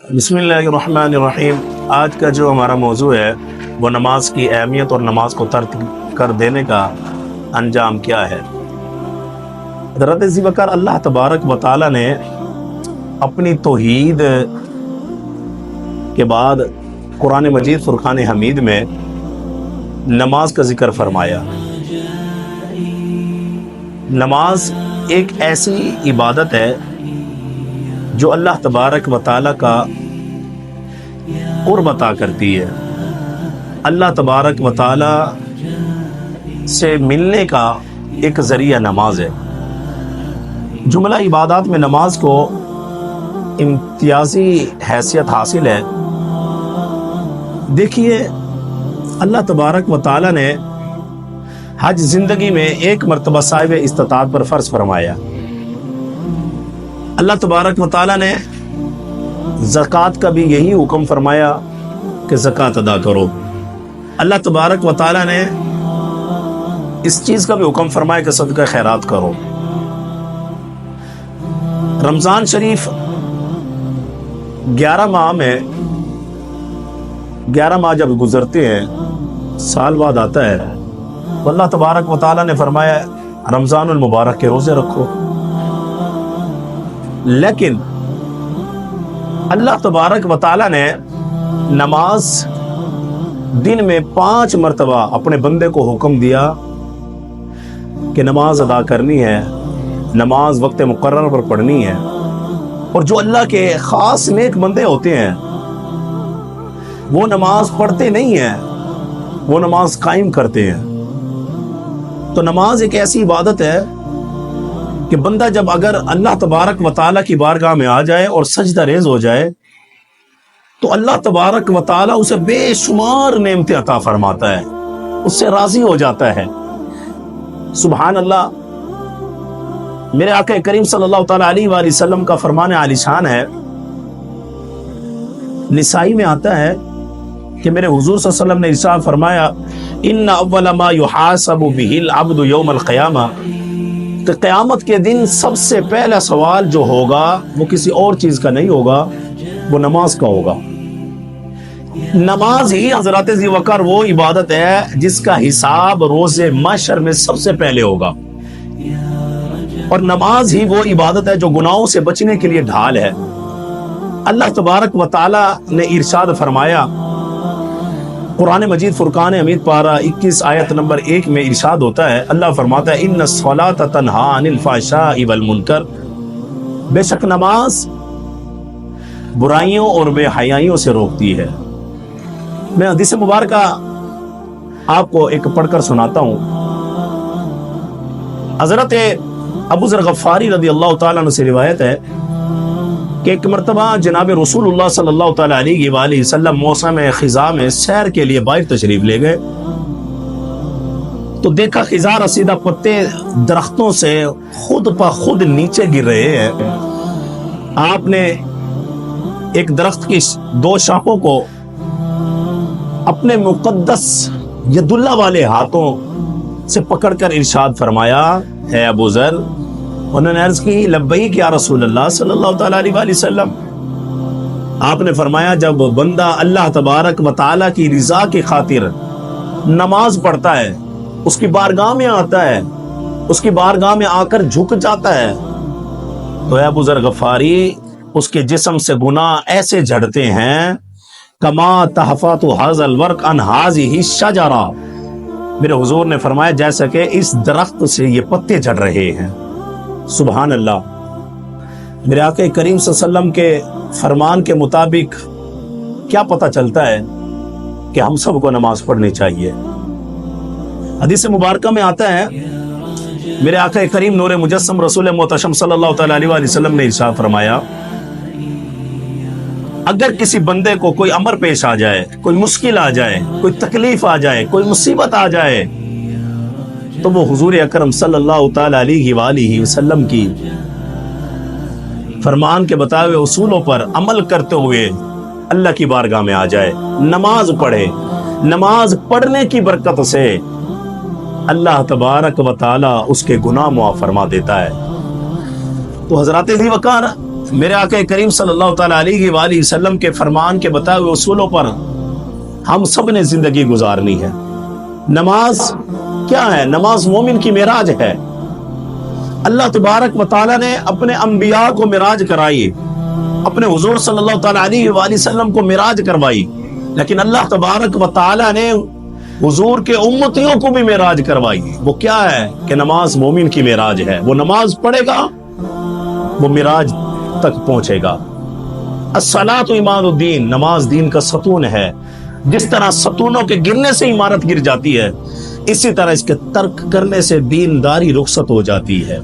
بسم اللہ الرحمن الرحیم۔ آج کا جو ہمارا موضوع ہے وہ نماز کی اہمیت اور نماز کو ترک کر دینے کا انجام کیا ہے۔ حضرت ذی بکر اللہ تبارک و تعالی نے اپنی توحید کے بعد قرآن مجید فرقان حمید میں نماز کا ذکر فرمایا۔ نماز ایک ایسی عبادت ہے جو اللہ تبارک و تعالی کا قرب عطا کرتی ہے۔ اللہ تبارک و تعالی سے ملنے کا ایک ذریعہ نماز ہے۔ جملہ عبادات میں نماز کو امتیازی حیثیت حاصل ہے۔ دیکھیے، اللہ تبارک و تعالی نے حج زندگی میں ایک مرتبہ صاحب استطاعت پر فرض فرمایا۔ اللہ تبارک و تعالی نے زکوٰۃ کا بھی یہی حکم فرمایا کہ زکوٰۃ ادا کرو۔ اللہ تبارک و تعالی نے اس چیز کا بھی حکم فرمایا کہ صدقہ خیرات کرو۔ رمضان شریف 11 ماہ میں 11 ماہ جب گزرتے ہیں، سال بعد آتا ہے، تو اللہ تبارک و تعالی نے فرمایا رمضان المبارک کے روزے رکھو۔ لیکن اللہ تبارک و تعالی نے نماز دن میں 5 مرتبہ اپنے بندے کو حکم دیا کہ نماز ادا کرنی ہے، نماز وقت مقرر پر پڑھنی ہے۔ اور جو اللہ کے خاص نیک بندے ہوتے ہیں وہ نماز پڑھتے نہیں ہیں، وہ نماز قائم کرتے ہیں۔ تو نماز ایک ایسی عبادت ہے کہ بندہ جب اگر اللہ تبارک و تعالیٰ کی بارگاہ میں آ جائے اور سجدہ ریز ہو جائے تو اللہ تبارک و تعالیٰ اسے بے شمار نعمتیں عطا فرماتا ہے، اس سے راضی ہو جاتا ہے۔ سبحان اللہ۔ میرے آقا کریم صلی اللہ تعالیٰ علیہ وآلہ وسلم کا فرمان عالی شان ہے، نسائی میں آتا ہے کہ میرے حضور صلی اللہ علیہ وسلم نے ارشاد فرمایا ان اول ما یحاسب به العبد یوم القیامہ، کہ قیامت کے دن سب سے پہلا سوال جو ہوگا وہ کسی اور چیز کا نہیں ہوگا، وہ نماز کا ہوگا۔ نماز ہی حضرت ذی وقار وہ عبادت ہے جس کا حساب روز محشر میں سب سے پہلے ہوگا، اور نماز ہی وہ عبادت ہے جو گناہوں سے بچنے کے لیے ڈھال ہے۔ اللہ تبارک و تعالی نے ارشاد فرمایا، قرآن مجید فرقان حمید پارہ 21 آیت نمبر 1 میں ارشاد ہوتا ہے، اللہ فرماتا ہے ان الصلاۃ تنہی عن الفحشاء والمنکر، بے شک نماز برائیوں اور بے حیائیوں سے روکتی ہے۔ میں حدیث مبارکہ آپ کو ایک پڑھ کر سناتا ہوں۔ حضرت ابو ذر غفاری رضی اللہ تعالیٰ عنہ سے روایت ہے کہ ایک مرتبہ جناب رسول اللہ صلی اللہ تعالیٰ علیہ وآلہ وسلم موسم خزاں میں سیر کے لیے باہر تشریف لے گئے، تو دیکھا خزاں رسیدہ پتے درختوں سے خود بخود نیچے گر رہے ہیں۔ آپ نے ایک درخت کی 2 شاخوں کو اپنے مقدس ید اللہ والے ہاتھوں سے پکڑ کر ارشاد فرمایا، اے ابو ذر۔ انہوں نے عرض کی، لبیک یا رسول اللہ صلی اللہ تعالیٰ علیہ وآلہ وسلم۔ آپ نے فرمایا، جب بندہ اللہ تبارک و تعالیٰ کی رضا کی خاطر نماز پڑھتا ہے، اس کی بارگاہ میں آتا ہے، اس کی بارگاہ میں آ کر جھک جاتا ہے، تو اے ابو ذر غفاری، اس کے جسم سے گناہ ایسے جھڑتے ہیں کما تحفات ھذا الورق عن ھذہ الشجرہ، میرے حضور نے فرمایا جیسا کہ اس درخت سے یہ پتے جھڑ رہے ہیں۔ سبحان اللہ۔ میرے آقا کریم صلی اللہ علیہ وسلم کے فرمان کے مطابق کیا پتہ چلتا ہے کہ ہم سب کو نماز پڑھنی چاہیے۔ حدیث مبارکہ میں آتا ہے، میرے آقا کریم نور مجسم رسول محتشم صلی اللہ تعالیٰ علیہ وآلہ وسلم نے ارشاد فرمایا، اگر کسی بندے کو کوئی امر پیش آ جائے، کوئی مشکل آ جائے، کوئی تکلیف آ جائے، کوئی مصیبت آ جائے، تو وہ حضور اکرم صلی اللہ تعالیٰ علیہ وآلہ وسلم کی فرمان کے بتائے ہوئے اصولوں پر عمل کرتے ہوئے اللہ کی بارگاہ میں آ جائے، نماز پڑھے۔ نماز پڑھنے کی برکت سے اللہ تبارک و تعالیٰ اس کے گناہ معاف فرما دیتا ہے۔ تو حضرات ذی وقار میرے آقا کریم صلی اللہ تعالیٰ علیہ وآلہ وسلم کے فرمان کے بتائے ہوئے اصولوں پر ہم سب نے زندگی گزارنی ہے۔ نماز کیا ہے؟ نماز مومن کی معراج ہے۔ اللہ تبارک و تعالیٰ نے اپنے انبیاء کو معراج کرائی، اپنے حضور صلی اللہ تعالیٰ علیہ وآلہ وسلم کو معراج کروائی، لیکن اللہ تبارک و تعالیٰ نے حضور کے امتیوں کو بھی معراج کروائی۔ وہ کیا ہے کہ نماز مومن کی معراج ہے۔ وہ نماز پڑھے گا وہ معراج تک پہنچے گا۔ الصلاۃ عماد الدین، نماز دین کا ستون ہے۔ جس طرح ستونوں کے گرنے سے عمارت گر جاتی ہے، اسی طرح اس کے ترک کرنے سے دینداری رخصت ہو جاتی ہے۔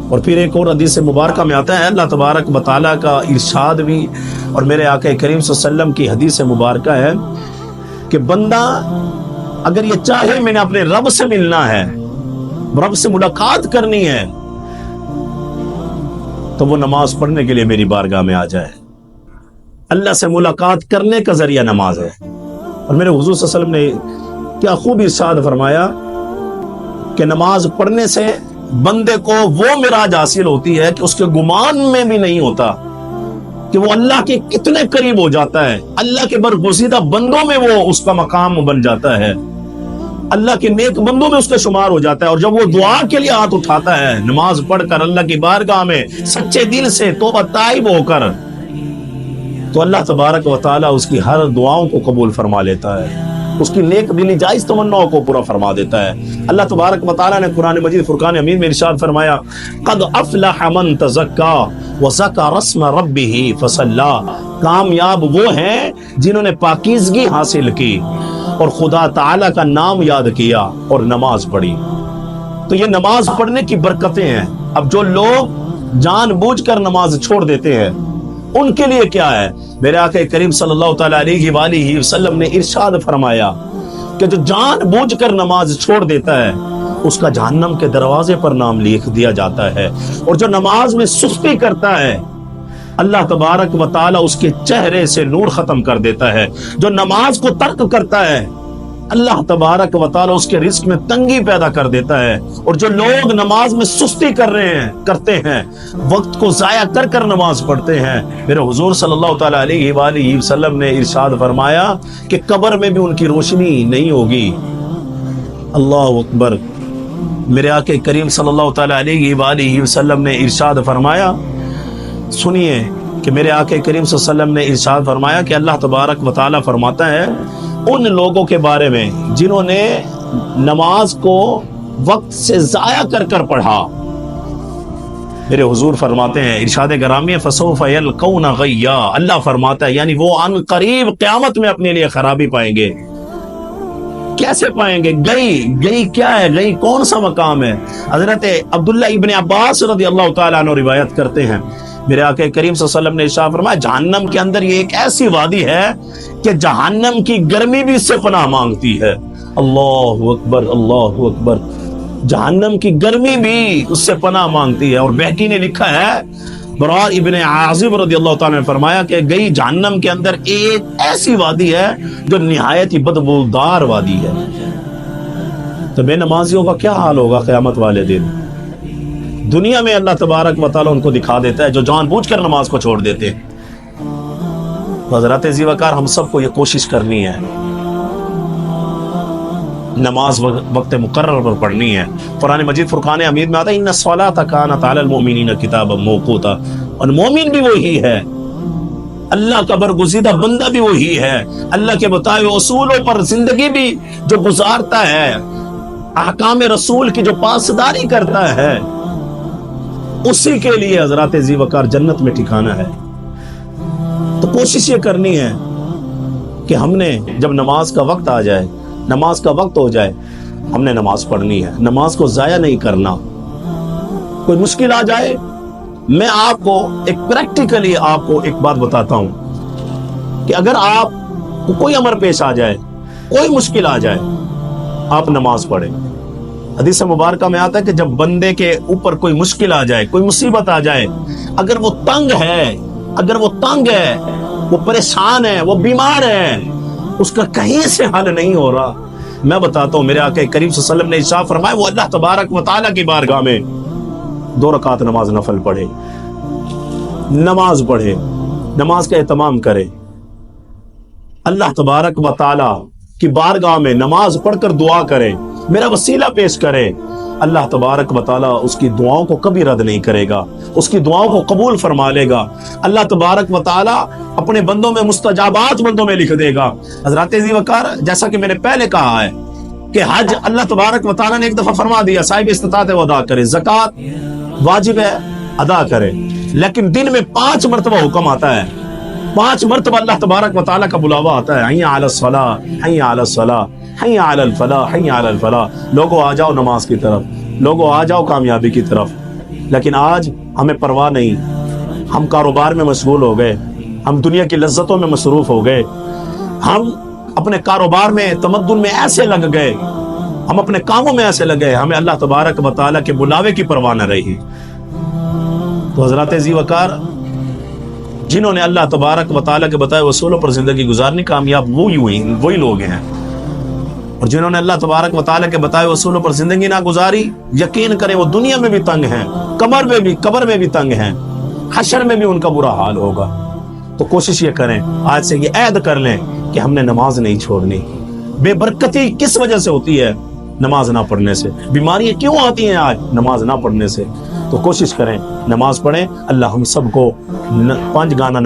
اور پھر ایک اور حدیث مبارکہ میں آتا ہے، اللہ تبارک و تعالیٰ کا ارشاد بھی اور میرے آقا کریم صلی اللہ علیہ وسلم کی حدیث مبارکہ ہے کہ بندہ اگر یہ چاہے میں نے اپنے رب سے ملنا ہے، رب سے ملاقات کرنی ہے، تو وہ نماز پڑھنے کے لیے میری بارگاہ میں آ جائے۔ اللہ سے ملاقات کرنے کا ذریعہ نماز ہے۔ اور میرے حضور صلی اللہ علیہ وسلم نے کیا خوب ارشاد فرمایا کہ نماز پڑھنے سے بندے کو وہ معراج حاصل ہوتی ہے کہ اس کے گمان میں بھی نہیں ہوتا کہ وہ اللہ کے کتنے قریب ہو جاتا ہے، اللہ کے برگزیدہ بندوں میں وہ اس کا مقام بن جاتا ہے، اللہ کے نیک بندوں میں اس کا شمار ہو جاتا ہے۔ اور جب وہ دعا کے لیے ہاتھ اٹھاتا ہے نماز پڑھ کر اللہ کی بارگاہ میں سچے دل سے توبہ تائب ہو کر، تو اللہ تبارک و تعالیٰ اس کی ہر دعاؤں کو قبول فرما لیتا ہے، اس کی نیک دلی جائز تمناؤں کو پورا فرما دیتا ہے۔ اللہ تبارک و تعالیٰ نے قرآن مجید فرقان حمید میں ارشاد فرمایا، قد افلح من تزکا وذکر اسم ربہ فصلی، کامیاب وہ ہیں جنہوں نے پاکیزگی حاصل کی اور خدا تعالیٰ کا نام یاد کیا اور نماز پڑھی۔ تو یہ نماز پڑھنے کی برکتیں ہیں۔ اب جو لوگ جان بوجھ کر نماز چھوڑ دیتے ہیں ان کے لیے کیا ہے؟ میرے آقا کریم صلی اللہ تعالیٰ علیہ وآلہ وسلم نے ارشاد فرمایا کہ جو جان بوجھ کر نماز چھوڑ دیتا ہے اس کا جہنم کے دروازے پر نام لکھ دیا جاتا ہے، اور جو نماز میں سستی کرتا ہے اللہ تبارک و تعالیٰ اس کے چہرے سے نور ختم کر دیتا ہے۔ جو نماز کو ترک کرتا ہے اللہ تبارک و تعالیٰ اس کے رزق میں تنگی پیدا کر دیتا ہے۔ اور جو لوگ نماز میں سستی کرتے ہیں، وقت کو ضائع کر کر نماز پڑھتے ہیں، میرے حضور صلی اللہ تعالیٰ علیہ وآلہ وسلم نے ارشاد فرمایا کہ قبر میں بھی ان کی روشنی نہیں ہوگی۔ اللہ اکبر۔ میرے آقا کریم صلی اللہ تعالیٰ علیہ وآلہ وسلم نے ارشاد فرمایا، سنیے کہ میرے آقا کریم صلی اللہ علیہ وسلم نے ارشاد فرمایا کہ اللہ تبارک و تعالیٰ فرماتا ہے ان لوگوں کے بارے میں جنہوں نے نماز کو وقت سے ضائع کر کر پڑھا، میرے حضور فرماتے ہیں ارشاد گرامی فسوف یلقون غیا، اللہ فرماتا ہے یعنی وہ ان قریب قیامت میں اپنے لیے خرابی پائیں گے۔ کیسے پائیں گے؟ گئی کیا ہے؟ گئی کون سا مقام ہے؟ حضرت عبداللہ ابن عباس رضی اللہ تعالیٰ عنہ روایت کرتے ہیں، میرے آقا کریم صلی اللہ علیہ وسلم نے ارشاد فرمایا جہنم کے اندر یہ ایک ایسی وادی ہے کہ جہنم کی گرمی بھی اس سے پناہ مانگتی ہے۔ اللہ اکبر، اللہ اکبر۔ جہنم کی گرمی بھی اس سے پناہ مانگتی ہے۔ اور بہقی نے لکھا ہے، برار ابن عازب رضی اللہ تعالیٰ نے فرمایا کہ گئی جہنم کے اندر ایک ایسی وادی ہے جو نہایت ہی بدبودار وادی ہے۔ تو بے نمازیوں کا کیا حال ہوگا قیامت والے دن؟ دنیا میں اللہ تبارک و تعالیٰ ان کو دکھا دیتا ہے جو جان بوجھ کر نماز کو چھوڑ دیتے ہیں۔ حضرات ذی وقار، ہم سب کو یہ کوشش کرنی ہے نماز وقت مقرر پر پڑھنی ہے۔ قرآن مجید فرقان حمید میں آتا ہے ان الصلاۃ کانت علی المؤمنین کتابا موقوتا، اور مومن بھی وہی ہے، اللہ کا برگزیدہ بندہ بھی وہی ہے، اللہ کے بتائے ہوئے اصولوں پر زندگی بھی جو گزارتا ہے، احکام رسول کی جو پاسداری کرتا ہے، اسی کے لیے حضرات ذی وقار جنت میں ٹھکانہ ہے۔ تو کوشش یہ کرنی ہے کہ ہم نے جب نماز کا وقت آ جائے، نماز کا وقت ہو جائے، ہم نے نماز پڑھنی ہے، نماز کو ضائع نہیں کرنا۔ کوئی مشکل آ جائے، میں آپ کو ایک پریکٹیکلی آپ کو ایک بات بتاتا ہوں کہ اگر آپ کو کوئی امر پیش آ جائے، کوئی مشکل آ جائے، آپ نماز پڑھیں۔ حدیث مبارکہ میں آتا ہے کہ جب بندے کے اوپر کوئی مشکل آ جائے، کوئی مصیبت آ جائے، اگر وہ تنگ ہے، وہ پریشان ہے، وہ بیمار ہے، اس کا کہیں سے حل نہیں ہو رہا، میں بتاتا ہوں میرے آقا کریم صلی اللہ علیہ وسلم نے ارشاد فرمایا وہ اللہ تبارک و تعالیٰ کی بارگاہ میں 2 رکعت نماز نفل پڑھے۔ نماز پڑھے، نماز کا اہتمام کرے، اللہ تبارک و تعالی کی بارگاہ میں نماز پڑھ کر دعا کرے، میرا وسیلہ پیش کرے، اللہ تبارک و تعالی اس کی دعاؤں کو کبھی رد نہیں کرے گا، اس کی دعاؤں کو قبول فرما لے گا۔ اللہ تبارک و تعالی اپنے بندوں میں مستجابات بندوں میں لکھ دے گا۔ حضرات ذی وقار، جیسا کہ میں نے پہلے کہا ہے کہ حج اللہ تبارک و تعالی نے ایک دفعہ فرما دیا صاحب استطاعت ہے وہ ادا کرے، زکوٰۃ واجب ہے ادا کرے، لیکن دن میں 5 مرتبہ حکم آتا ہے، 5 مرتبہ اللہ تبارک و تعالی کا بلاوا آتا ہے، حی علی الصلاۃ، حی علی الصلاۃ، حی علی الفلاح، حی علی الفلاح، لوگوں آ جاؤ نماز کی طرف، لوگوں آ جاؤ کامیابی کی طرف۔ لیکن آج ہمیں پرواہ نہیں، ہم کاروبار میں مشغول ہو گئے، ہم دنیا کی لذتوں میں مصروف ہو گئے، ہم اپنے کاروبار میں تمدن میں ایسے لگ گئے، ہم اپنے کاموں میں ایسے لگے، ہمیں اللہ تبارک و تعالیٰ کے بلاوے کی پرواہ نہ رہی۔ تو حضرات ذی وقار، جنہوں نے اللہ تبارک و تعالیٰ کے بتائے اصولوں پر زندگی گزارنی، کامیاب وہی لوگ ہیں، اور جنہوں نے اللہ تبارک و تعالیٰ کے بتائے اصولوں پر زندگی نہ گزاری، یقین کریں وہ دنیا میں بھی تنگ ہیں، قبر میں بھی تنگ ہیں، حشر میں بھی ان کا برا حال ہوگا۔ تو کوشش یہ کریں، آج سے یہ عہد کر لیں کہ ہم نے نماز نہیں چھوڑنی۔ بے برکتی کس وجہ سے ہوتی ہے؟ نماز نہ پڑھنے سے۔ بیماریاں کیوں آتی ہیں آج؟ نماز نہ پڑھنے سے۔ تو کوشش کریں، نماز پڑھیں۔ اللہ ہم سب کو 5 گانا